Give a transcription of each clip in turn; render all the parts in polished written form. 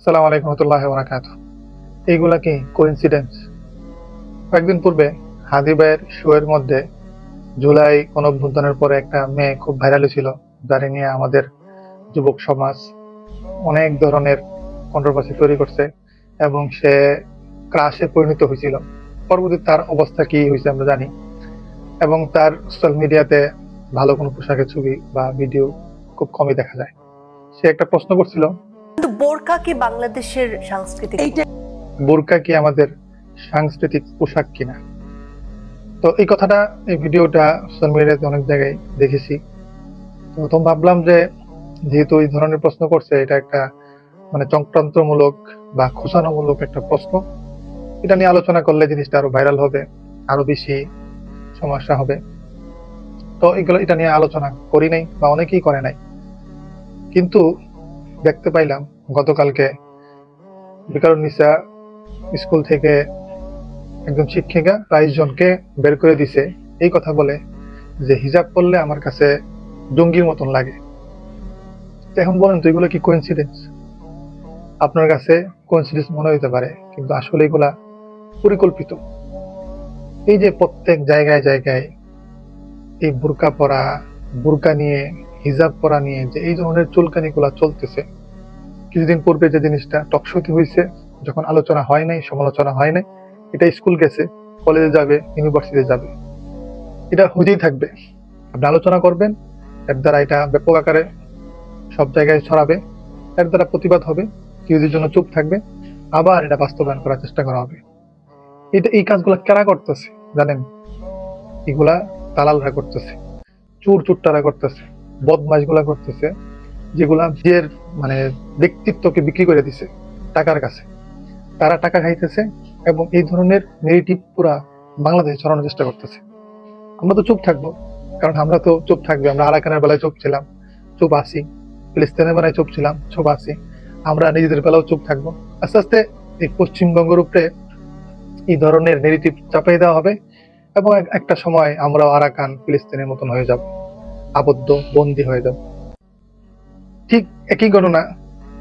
আসসালামু আলাইকুম রহমতুল্লাহি ওয়া বারাকাতুহু। এইগুলা কি কোইন্সিডেন্স? কয়েকদিন পূর্বে হাদি ভাইয়ের শো এর মধ্যে জুলাই গণঅভ্যুত্থানের পরে একটা মেয়ে খুব ভাইরাল ছিল, যারে নিয়ে আমাদের যুবক সমাজ অনেক ধরনের কন্ট্রোভার্সি তৈরি করছে এবং সে ক্রাশে পরিণত হয়েছিল। পরবর্তীতে তার অবস্থা কি হয়েছে আমরা জানি, এবং তার সোশ্যাল মিডিয়াতে ভালো কোনো পোশাকের ছবি বা ভিডিও খুব কমই দেখা যায়। সে একটা প্রশ্ন করছিল, কিন্তু বোরকা কি বাংলাদেশের সাংস্কৃতিক? বোরকা কি আমাদের সাংস্কৃতিক পোশাক কিনা। তো এই কথাটা, এই ভিডিওটা সোশ্যাল মিডিয়াতে অনেক জায়গায় দেখেছি। তো তখন ভাবলাম যে যেহেতু এই ধরনের প্রশ্ন করছে, এটা একটা মানে চক্রান্তমূলক বা খোঁচানোমূলক একটা প্রশ্ন, এটা নিয়ে আলোচনা করলে জিনিসটা আরো ভাইরাল হবে, আরো বেশি সমস্যা হবে। তো এটা নিয়ে আলোচনা করি নাই বা অনেকেই করে নাই। কিন্তু দেখতে পাইলাম গতকালকে বিকারুন্নিসা স্কুল থেকে একজন শিক্ষিকা 22 জনকে বের করে দিছে এই কথা বলে যে হিজাব পরলে আমার কাছে জঙ্গির মতন লাগে। এখন বলেন তো, এগুলো কি কোইন্সিডেন্স? আপনার কাছে কোইন্সিডেন্স মনে হতে পারে, কিন্তু আসলে এগুলা পরিকল্পিত। এই যে প্রত্যেক জায়গায় জায়গায় এই বোরকা পরা, বোরকা নিয়ে, হিজাব পরা নিয়ে যে এই ধরনের চুলকানি গুলা চলতেছে, কিছুদিন পূর্বে যে জিনিসটা টকশোতে হয়েছে, যখন আলোচনা হয় নাই, সমালোচনা হয় নাই, এটা স্কুল গেছে, কলেজে যাবে, ইউনিভার্সিটি যাবে, এটা হতেই থাকবে। আপনি আলোচনা করবেন, এর দ্বারা এটা ব্যাপক আকারে সব জায়গায় ছড়াবে, এর দ্বারা প্রতিবাদ হবে, কিছুদিনের জন্য চুপ থাকবে, আবার এটা বাস্তবায়ন করার চেষ্টা করা হবে। এই কাজগুলা কারা করতেছে জানেন? এগুলা দালালরা করতেছে, চুরটারা করতেছে, বদমাইশ গুলা করতেছে, যেগুলা নিজের মানে ব্যক্তিত্বকে বিক্রি করে দিছে টাকার কাছে। তারা টাকা খাইতেছে এবং এই ধরনের নেগেটিভ পুরা বাংলাদেশে ছড়ানোর চেষ্টা করতেছে। আমরা তো চুপ থাকবো, কারণ আমরা তো চুপ থাকবে। আমরা আরাকানের বেলায় চুপ ছিলাম, চুপ আসি, ফিলিস্তিনের বেলায় চুপ ছিলাম, চুপ আসি, আমরা নিজেদের বেলাও চুপ থাকবো। আস্তে আস্তে এই পশ্চিমবঙ্গের উপরে এই ধরনের নেগেটিভ চাপাই দেওয়া হবে এবং একটা সময় আমরাও আরাকান, ফিলিস্তিনের মতন হয়ে যাব, আবদ্ধ, বন্দী হয়ে যাব। ঠিক একই ঘটনা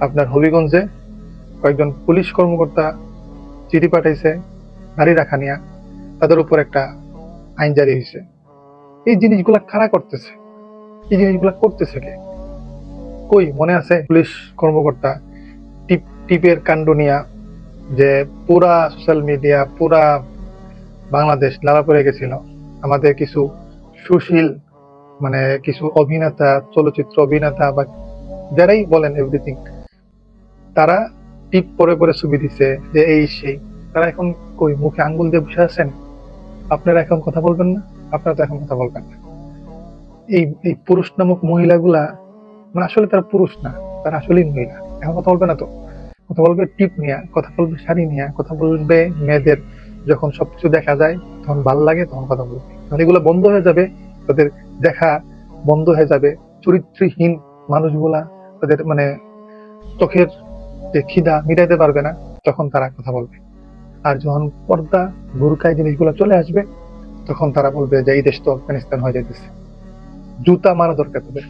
আপনার হবিগঞ্জে কয়েকজন পুলিশ কর্মকর্তা চিঠি পাঠাইছে গাড়ি রাখা নিয়ে, তাদের উপর একটা আইন জারি হয়েছে। এই জিনিসগুলা কারা করতেছে? এই জিনিসগুলা করতেছে কে? কই মনে আছে পুলিশ কর্মকর্তা টিপের কাণ্ড নিয়া যে পুরা সোশ্যাল মিডিয়া, পুরা বাংলাদেশ লালা পড়ে গেছিল? আমাদের কিছু সুশীল মানে কিছু অভিনেতা, চলচ্চিত্র অভিনেতা বা যারাই বলেন এভরিথিং, তারা টিপ পরে পরে ছবি দিছে যে এই সেই। তারা এখন কই মুখে আঙ্গুল দিয়ে বসে আছেন? আপনারা এখন কথা বলবেন না? আপনারা তো এখন কথা বলবেন না। এই পুরুষ নামক মহিলাগুলা মানে আসলে তারা পুরুষ না, তারা আসলেই মহিলা। এখন কথা বলবে না তো? কথা বলবে টিপ নিয়ে, কথা বলবে শাড়ি নিয়ে, কথা বলবে মেয়েদের যখন সবকিছু দেখা যায় তখন ভাল লাগে, তখন কথা বলবে। তখন এগুলো বন্ধ হয়ে যাবে, তাদের দেখা বন্ধ হয়ে যাবে। চরিত্রহীন মানুষগুলা তাদের মানে চোখের যে খিদা মিটাইতে পারবে না, তখন তারা কথা বলবে। আর যখন পর্দা, বোরকায় জিনিসগুলো চলে আসবে, তখন তারা বলবে যে এই দেশ তো আফগানিস্তান হয়ে যাইতেছে। জুতা মারা দরকার তাদের।